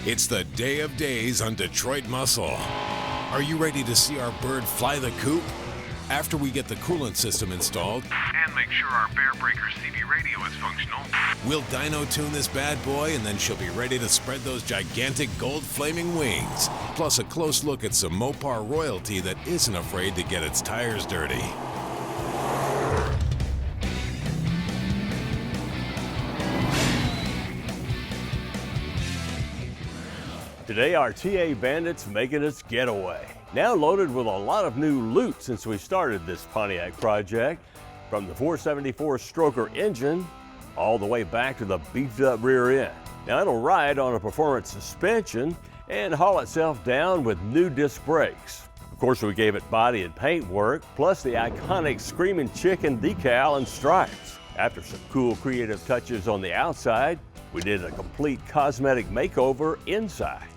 It's the day of days on Detroit Muscle. Are you ready to see our bird fly the coop? After we get the coolant system installed and make sure our Bear Breaker CB radio is functional, we'll dyno tune this bad boy, and then she'll be ready to spread those gigantic gold flaming wings. Plus a close look at some Mopar royalty that isn't afraid to get its tires dirty. Today our TA Bandit's making its getaway. Now loaded with a lot of new loot since we started this Pontiac project. From the 474 stroker engine all the way back to the beefed up rear end. Now it'll ride on a performance suspension and haul itself down with new disc brakes. Of course, we gave it body and paint work, plus the iconic Screaming Chicken decal and stripes. After some cool creative touches on the outside, we did a complete cosmetic makeover inside.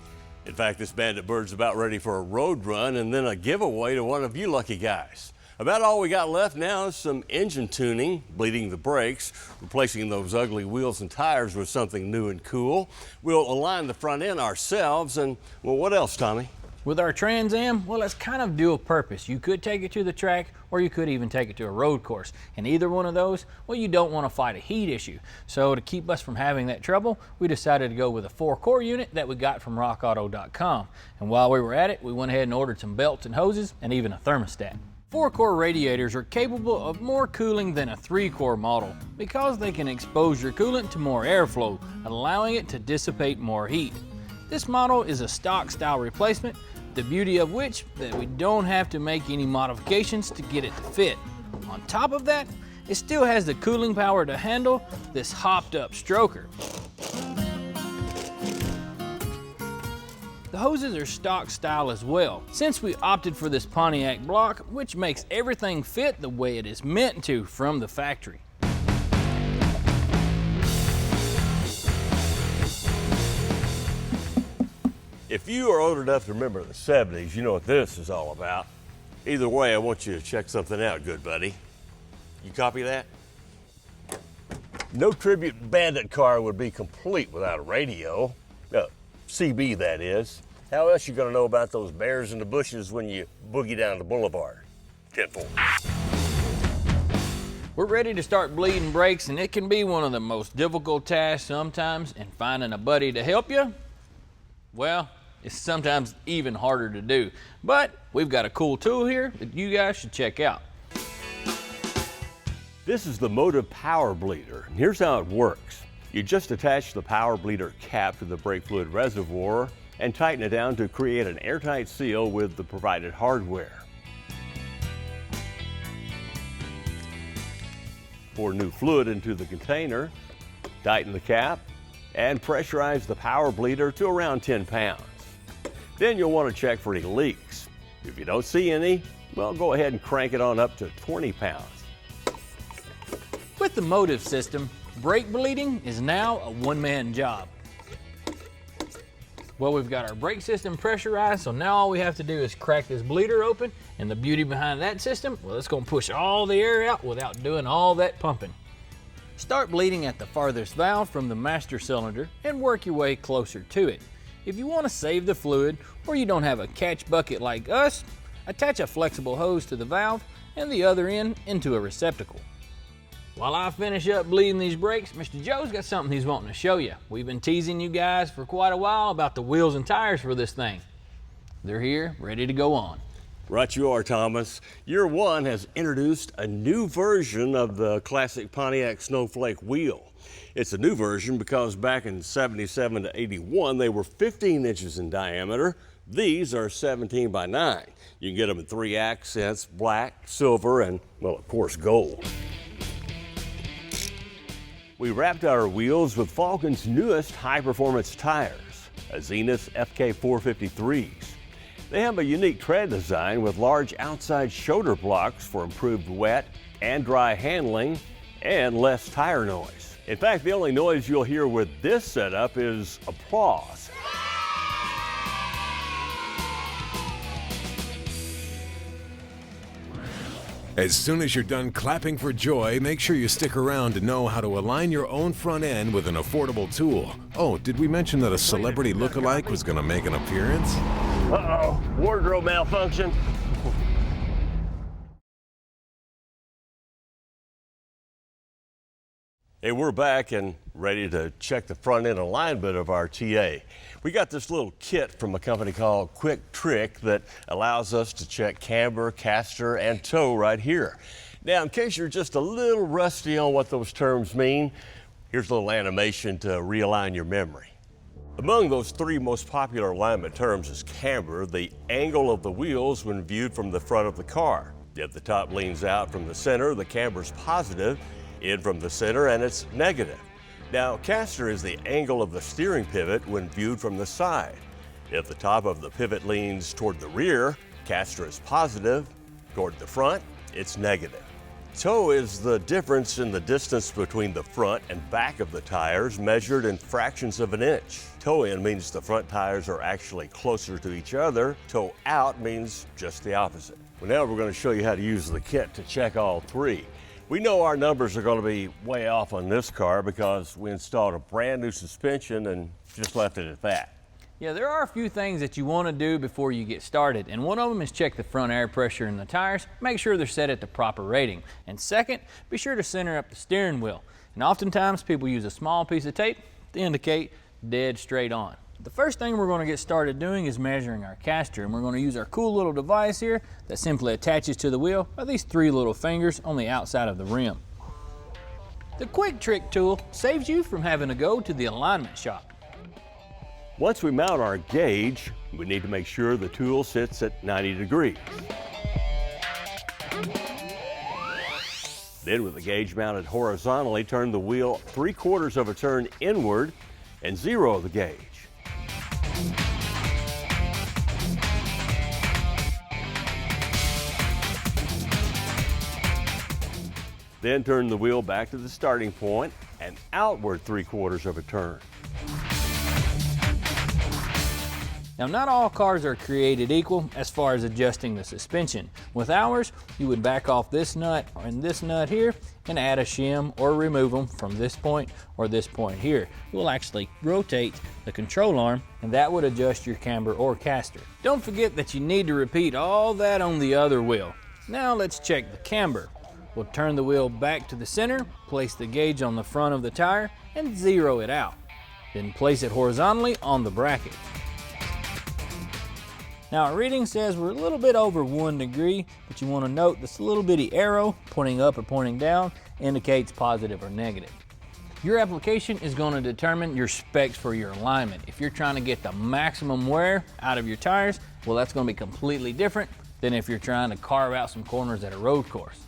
In fact, this Bandit bird's about ready for a road run and then a giveaway to one of you lucky guys. About all we got left now is some engine tuning, bleeding the brakes, replacing those ugly wheels and tires with something new and cool. We'll align the front end ourselves and, well, what else, Tommy? With our Trans Am, well, it's kind of dual purpose. You could take it to the track, or you could even take it to a road course. And either one of those, well, you don't want to fight a heat issue. So to keep us from having that trouble, we decided to go with a 4-core unit that we got from rockauto.com. And while we were at it, we went ahead and ordered some belts and hoses and even a thermostat. 4-core radiators are capable of more cooling than a 3-core model because they can expose your coolant to more airflow, allowing it to dissipate more heat. This model is a stock style replacement, the beauty of which that we don't have to make any modifications to get it to fit. On top of that, it still has the cooling power to handle this hopped up stroker. The hoses are stock style as well, since we opted for this Pontiac block, which makes everything fit the way it is meant to from the factory. If you are old enough to remember the 70s, you know what this is all about. Either way, I want you to check something out, good buddy. You copy that? No tribute Bandit car would be complete without a radio. CB, that is. How else you gonna know about those bears in the bushes when you boogie down the boulevard? 10-4. We're ready to start bleeding brakes, and it can be one of the most difficult tasks sometimes, and finding a buddy to help you, well, it's sometimes even harder to do. But we've got a cool tool here that you guys should check out. This is the Motive Power Bleeder. And here's how it works. You just attach the power bleeder cap to the brake fluid reservoir and tighten it down to create an airtight seal with the provided hardware. Pour new fluid into the container, tighten the cap, and pressurize the power bleeder to around 10 pounds. Then you'll want to check for any leaks. If you don't see any, well, go ahead and crank it on up to 20 pounds. With the Motive system, brake bleeding is now a one-man job. Well, we've got our brake system pressurized, so now all we have to do is crack this bleeder open, and the beauty behind that system, well, it's going to push all the air out without doing all that pumping. Start bleeding at the farthest valve from the master cylinder and work your way closer to it. If you want to save the fluid, or you don't have a catch bucket like us, attach a flexible hose to the valve and the other end into a receptacle. While I finish up bleeding these brakes, Mr. Joe's got something he's wanting to show you. We've been teasing you guys for quite a while about the wheels and tires for this thing. They're here, ready to go on. Right you are, Thomas. Year One has introduced a new version of the classic Pontiac Snowflake wheel. It's a new version because back in 77 to 81, they were 15 inches in diameter. These are 17 by 9. You can get them in 3 accents, black, silver, and, well, of course, gold. We wrapped our wheels with Falken's newest high-performance tires, Azenis FK453s. They have a unique tread design with large outside shoulder blocks for improved wet and dry handling and less tire noise. In fact, the only noise you'll hear with this setup is applause. As soon as you're done clapping for joy, make sure you stick around to know how to align your own front end with an affordable tool. Oh, did we mention that a celebrity lookalike was going to make an appearance? Uh-oh, wardrobe malfunction. Hey, we're back and ready to check the front end alignment of our TA. We got this little kit from a company called Quick Trick that allows us to check camber, caster, and toe right here. Now, in case you're just a little rusty on what those terms mean, here's a little animation to realign your memory. Among those three most popular alignment terms is camber, the angle of the wheels when viewed from the front of the car. If the top leans out from the center, the camber's positive. In from the center, and it's negative. Now, caster is the angle of the steering pivot when viewed from the side. If the top of the pivot leans toward the rear, caster is positive. Toward the front, it's negative. Toe is the difference in the distance between the front and back of the tires measured in fractions of an inch. Toe in means the front tires are actually closer to each other. Toe out means just the opposite. Well, now we're going to show you how to use the kit to check all three. We know our numbers are going to be way off on this car because we installed a brand new suspension and just left it at that. Yeah, there are a few things that you want to do before you get started, and one of them is check the front air pressure in the tires, make sure they're set at the proper rating. And second, be sure to center up the steering wheel. And oftentimes people use a small piece of tape to indicate dead straight on. The first thing we're going to get started doing is measuring our caster, and we're going to use our cool little device here that simply attaches to the wheel by these three little fingers on the outside of the rim. The Quick Trick tool saves you from having to go to the alignment shop. Once we mount our gauge, we need to make sure the tool sits at 90 degrees. Then with the gauge mounted horizontally, turn the wheel 3/4 of a turn inward and zero the gauge. Then turn the wheel back to the starting point and outward 3/4 of a turn. Now, not all cars are created equal as far as adjusting the suspension. With ours, you would back off this nut and this nut here and add a shim or remove them from this point or this point here. You'll actually rotate the control arm and that would adjust your camber or caster. Don't forget that you need to repeat all that on the other wheel. Now let's check the camber. We'll turn the wheel back to the center, place the gauge on the front of the tire and zero it out. Then place it horizontally on the bracket. Now our reading says we're a little bit over 1 degree, but you want to note this little bitty arrow pointing up or pointing down indicates positive or negative. Your application is going to determine your specs for your alignment. If you're trying to get the maximum wear out of your tires, well, that's going to be completely different than if you're trying to carve out some corners at a road course.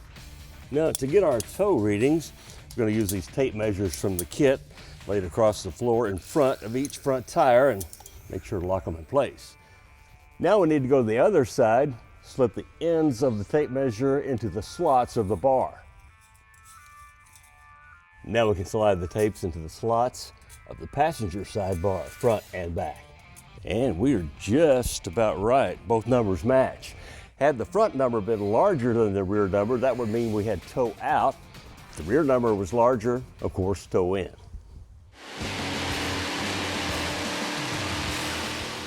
Now to get our toe readings, we're going to use these tape measures from the kit laid across the floor in front of each front tire and make sure to lock them in place. Now we need to go to the other side, slip the ends of the tape measure into the slots of the bar. Now we can slide the tapes into the slots of the passenger side bar, front and back. And we are just about right. Both numbers match. Had the front number been larger than the rear number, that would mean we had toe out. If the rear number was larger, of course, toe in.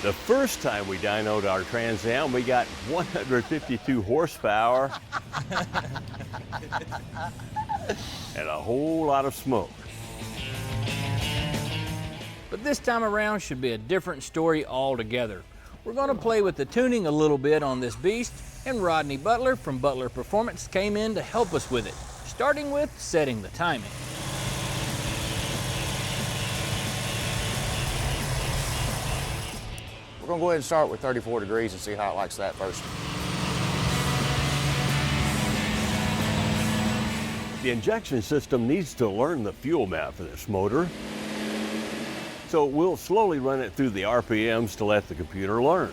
The first time we dynoed our Trans Am, we got 152 horsepower and a whole lot of smoke. But this time around should be a different story altogether. We're going to play with the tuning a little bit on this beast, and Rodney Butler from Butler Performance came in to help us with it, starting with setting the timing. We're going to go ahead and start with 34 degrees and see how it likes that first. The injection system needs to learn the fuel map for this motor, so we'll slowly run it through the RPMs to let the computer learn.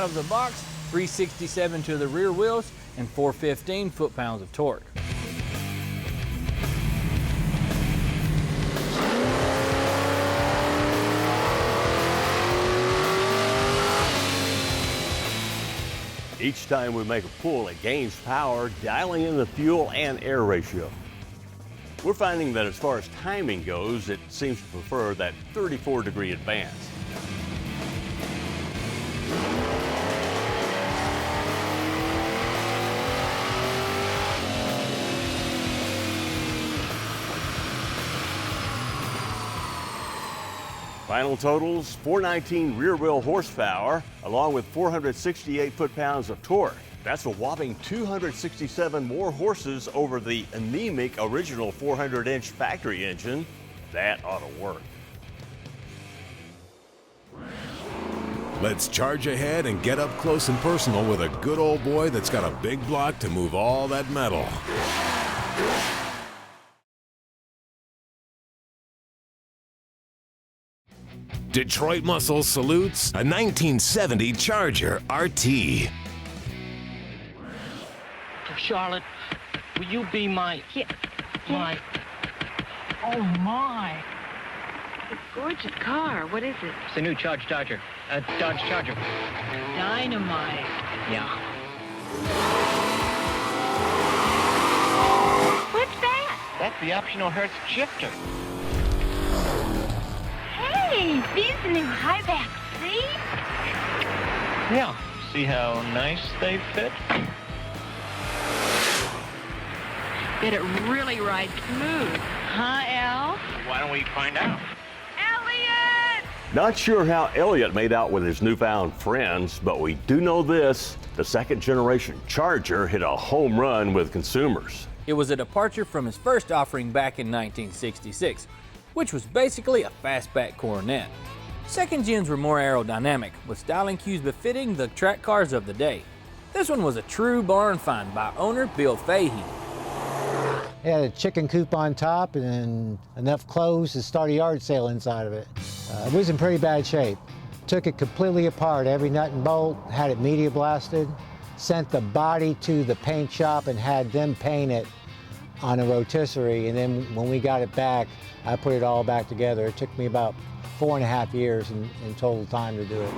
out of the box, 367 to the rear wheels, and 415 foot-pounds of torque. Each time we make a pull, it gains power, dialing in the fuel and air ratio. We're finding that as far as timing goes, it seems to prefer that 34-degree advance. Final totals, 419 rear wheel horsepower, along with 468 foot-pounds of torque. That's a whopping 267 more horses over the anemic original 400-inch factory engine. That ought to work. Let's charge ahead and get up close and personal with a good old boy that's got a big block to move all that metal. Detroit Muscle salutes a 1970 Charger RT. Charlotte, will you be my... My... Oh, my. It's a gorgeous car. What is it? It's a new Dodge Charger. Dodge Charger. Dynamite. Yeah. What's that? That's the optional Hertz shifter. Hey, these new high-back seats? Yeah. See how nice they fit? Bet it really rides smooth. Huh, Al? Why don't we find out? Elliot! Not sure how Elliot made out with his newfound friends, but we do know this: the second-generation Charger hit a home run with consumers. It was a departure from his first offering back in 1966, which was basically a fastback Coronet. Second gens were more aerodynamic, with styling cues befitting the track cars of the day. This one was a true barn find by owner Bill Fahey. It had a chicken coop on top and enough clothes to start a yard sale inside of it. It was in pretty bad shape. Took it completely apart, every nut and bolt, had it media blasted, sent the body to the paint shop and had them paint it on a rotisserie, and then when we got it back, I put it all back together. It took me about 4.5 years in total time to do it.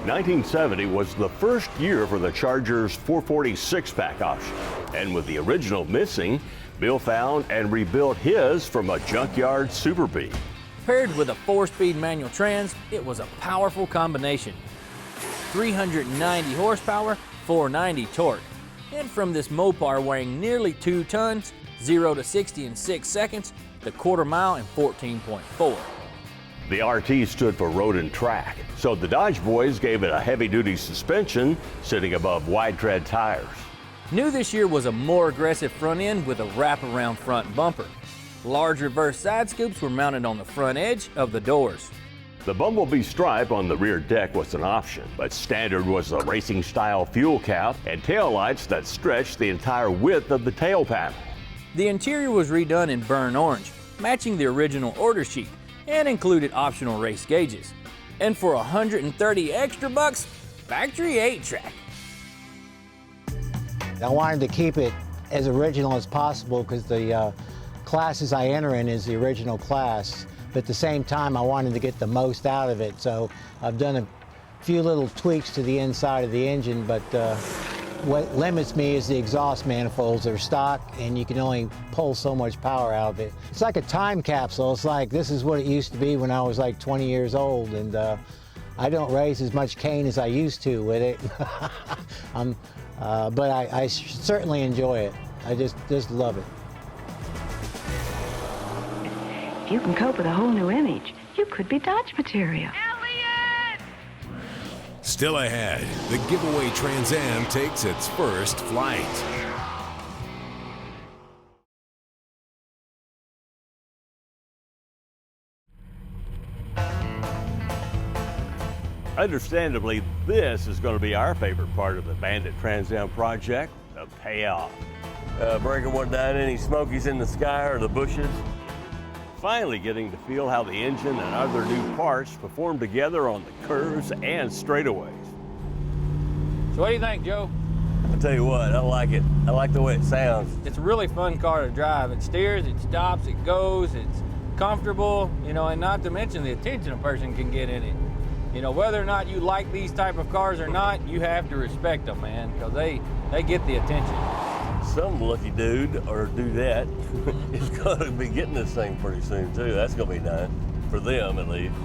1970 was the first year for the Charger's 440 six-pack option, and with the original missing, Bill found and rebuilt his from a junkyard Super Bee. Paired with a 4-speed manual trans, it was a powerful combination. 390 horsepower, 490 torque. And from this Mopar weighing nearly 2 tons, 0 to 60 in 6 seconds, the quarter mile in 14.4. The RT stood for road and track, so the Dodge boys gave it a heavy-duty suspension sitting above wide-tread tires. New this year was a more aggressive front end with a wraparound front bumper. Large reverse side scoops were mounted on the front edge of the doors. The Bumblebee stripe on the rear deck was an option, but standard was a racing-style fuel cap and taillights that stretched the entire width of the tail panel. The interior was redone in burnt orange, matching the original order sheet, and included optional race gauges. And for 130 extra bucks, factory 8-track. I wanted to keep it as original as possible because the classes I enter in is the original class, but at the same time I wanted to get the most out of it, so I've done a few little tweaks to the inside of the engine, but what limits me is the exhaust manifolds. They're stock and you can only pull so much power out of it. It's like a time capsule. It's like this is what it used to be when I was like 20 years old, and I don't raise as much cane as I used to with it. But I certainly enjoy it. I just love it. If you can cope with a whole new image, you could be Dodge material. Elliot! Still ahead, the giveaway Trans Am takes its first flight. Understandably, this is going to be our favorite part of the Bandit Trans Am project, the payoff. Breaker wasn't down any smokies in the sky or the bushes. Finally getting to feel how the engine and other new parts perform together on the curves and straightaways. So what do you think, Joe? I'll tell you what, I like it. I like the way it sounds. It's a really fun car to drive. It steers, it stops, it goes, it's comfortable, you know, and not to mention the attention a person can get in it. You know, whether or not you like these type of cars or not, you have to respect them, man, because they get the attention. Some lucky dude or dudette is going to be getting this thing pretty soon too. That's going to be nice for them at least.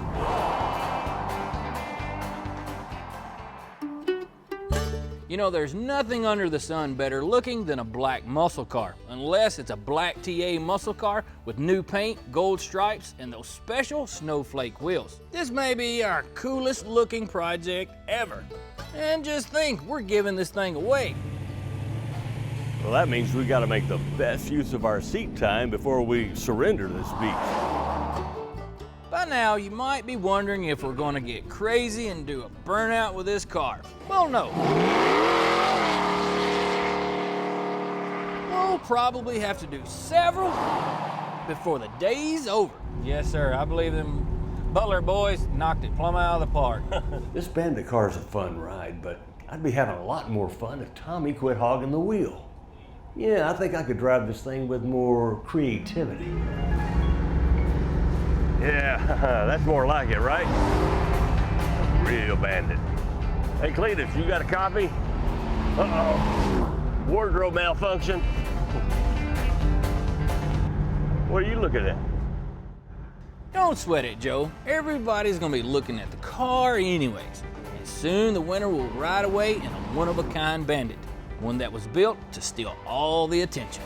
You know, there's nothing under the sun better looking than a black muscle car, unless it's a black TA muscle car with new paint, gold stripes, and those special snowflake wheels. This may be our coolest looking project ever. And just think, we're giving this thing away. Well, that means we got to make the best use of our seat time before we surrender this beast. By now, you might be wondering if we're going to get crazy and do a burnout with this car. Well, no. We'll probably have to do several before the day's over. Yes, sir. I believe them Butler boys knocked it plumb out of the park. This Bandit car is a fun ride, but I'd be having a lot more fun if Tommy quit hogging the wheel. Yeah, I think I could drive this thing with more creativity. Yeah, that's more like it, right? Real Bandit. Hey, Cletus, you got a copy? Uh-oh. Wardrobe malfunction. What are you looking at? Don't sweat it, Joe. Everybody's gonna be looking at the car anyways. And soon the winner will ride away in a one-of-a-kind Bandit. One that was built to steal all the attention.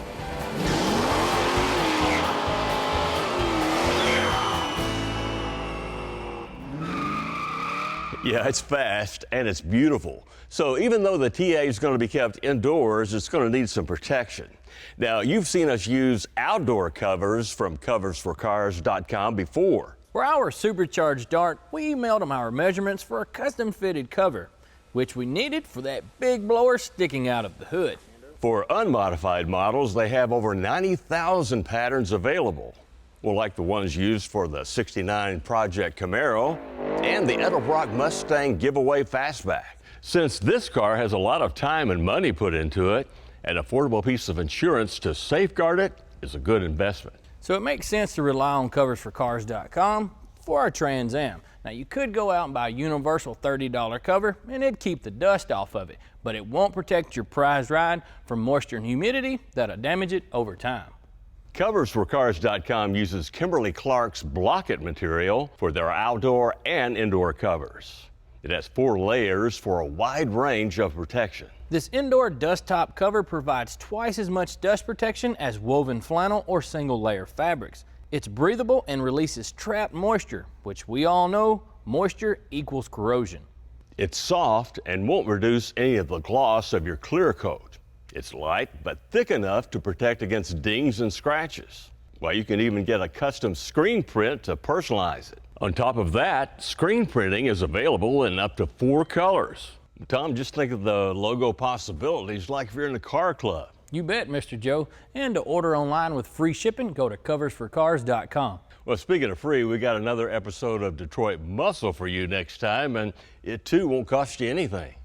Yeah, it's fast and it's beautiful. So even though the TA is going to be kept indoors, it's going to need some protection. Now, you've seen us use outdoor covers from coversforcars.com before. For our supercharged Dart, we emailed them our measurements for a custom fitted cover, which we needed for that big blower sticking out of the hood. For unmodified models, they have over 90,000 patterns available. Well, like the ones used for the '69 Project Camaro and the Edelbrock Mustang giveaway fastback. Since this car has a lot of time and money put into it, an affordable piece of insurance to safeguard it is a good investment. So it makes sense to rely on coversforcars.com for our Trans Am. Now, you could go out and buy a universal $30 cover and it'd keep the dust off of it, but it won't protect your prized ride from moisture and humidity that'll damage it over time. Coversforcars.com uses Kimberly-Clark's Block It material for their outdoor and indoor covers. It has 4 layers for a wide range of protection. This indoor dust top cover provides twice as much dust protection as woven flannel or single layer fabrics. It's breathable and releases trapped moisture, which we all know moisture equals corrosion. It's soft and won't reduce any of the gloss of your clear coat. It's light but thick enough to protect against dings and scratches. Well, you can even get a custom screen print to personalize it. On top of that, screen printing is available in up to 4 colors. Tom, just think of the logo possibilities like if you're in a car club. You bet, Mr. Joe. And to order online with free shipping, go to coversforcars.com. Well, speaking of free, we got another episode of Detroit Muscle for you next time, and it too won't cost you anything.